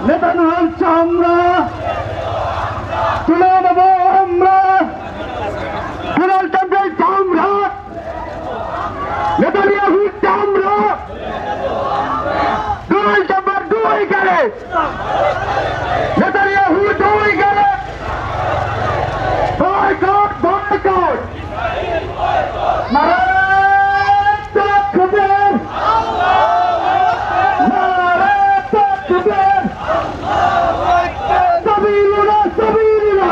নেতানিয়াহুর চামড়া তুলে নেব আমরা, ডোনাল্ড ট্রাম্পের চামড়া, নেতানিয়াহুর চামড়া, ডোনাল্ড ট্রাম্পের দুই গেলে, নেতানিয়াহু দুই গেলে, বয়কট বয়কট, নারায়ে তাকবীর, নারায়ে তাকবীর, সাবিলুনা সাবিলুনা,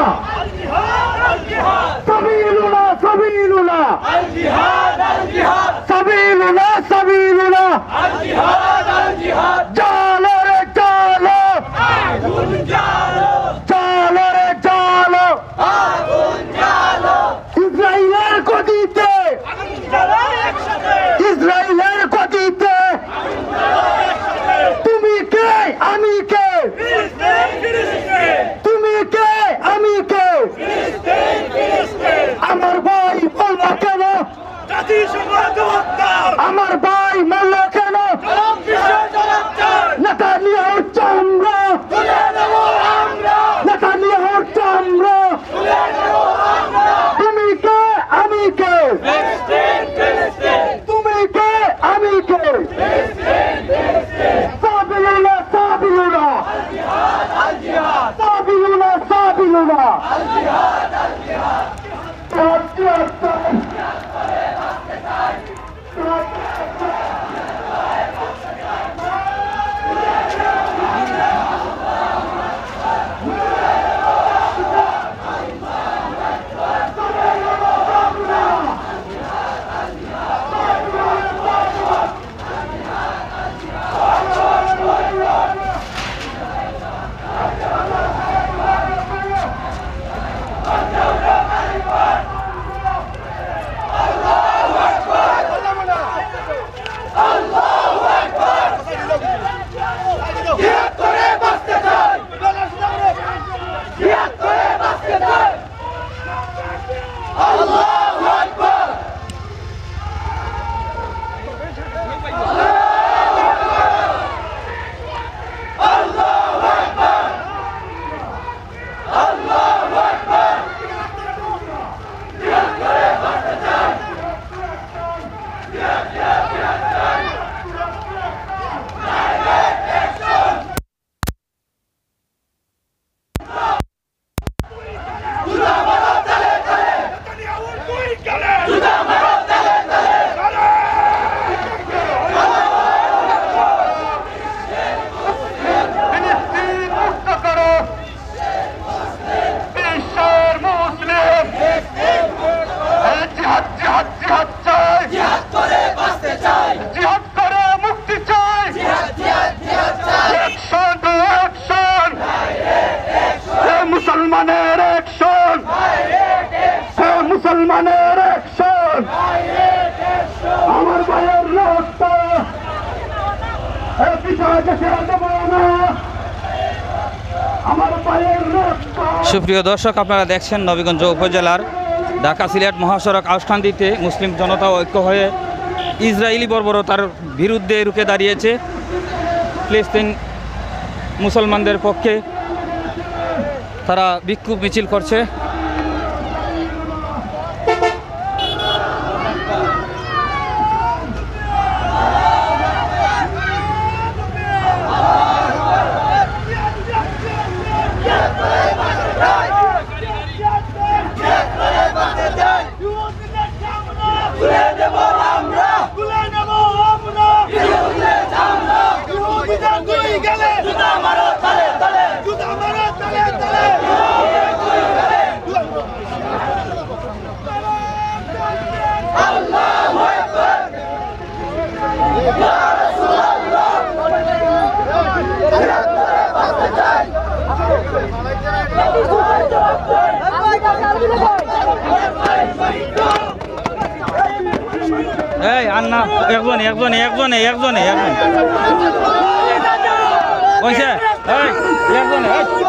সাবিলুনা সাবিলুনা, সাবিলুনা সাবিলুনা, জালো রে জালো। সুপ্রিয় দর্শক, আপনারা দেখছেন নবীগঞ্জ উপজেলার ঢাকা সিলেট মহাসড়ক আউসকান্দিতে মুসলিম জনতা ঐক্য হয়ে ইসরায়েলি বর্বরতার বিরুদ্ধে রুখে দাঁড়িয়েছে। ফিলিস্তিন মুসলমানদের পক্ষে তারা বিক্ষোভ মিছিল করছে। এই আন্না একজনে একজনে একজনে একজনে একজন কইছে এই একজনে এই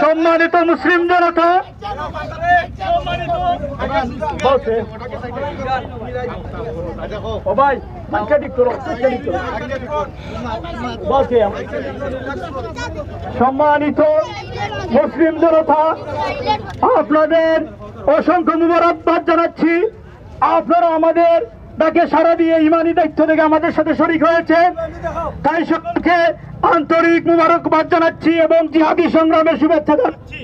সম্মানিত মুসলিম জনতা, সম্মানিত মুসলিম জনতা, আপনাদের অসংখ্য মুবারকবাদ জানাচ্ছি। আপনারা আমাদের ডাকে সাড়া দিয়ে ইমানি দায়িত্ব থেকে আমাদের সাথে শরীক হয়েছেন, তাই সকলকে আন্তরিক মুবারকবাদ জানাচ্ছি এবং জিহাদি সংগ্রামের শুভেচ্ছা জানাচ্ছি।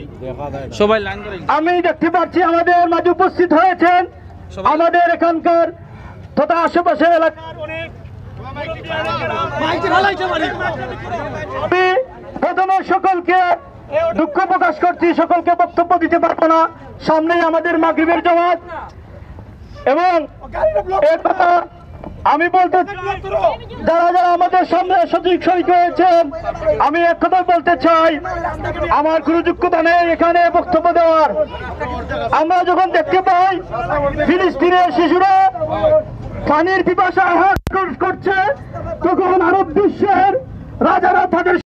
সবাই লাইন ধরে আমি দেখতে পাচ্ছি আমাদের মাঝে উপস্থিত হয়েছেন আমাদের এখানকার তথা আশেপাশের এলাকার অনেক। আমি প্রথমে সকলকে দুঃখ প্রকাশ করছি, সকলকে বক্তব্য দিতে পারবো না, সামনেই আমাদের মাগরিবের জামাত। এবং এর কথা আমি বলতে যারা যারা আমাদের সামনে সঠিক শরিক হয়েছেন, আমি এক কথা বলতে চাই, আমার কোনো যোগ্যতা নেই এখানে বক্তব্য দেওয়ার। আমরা যখন দেখতে পাই ফিলিস্তিনের শিশুরা পানির পিপাসা আহার করছে, তখন আরব বিশ্বের রাজারা তাদের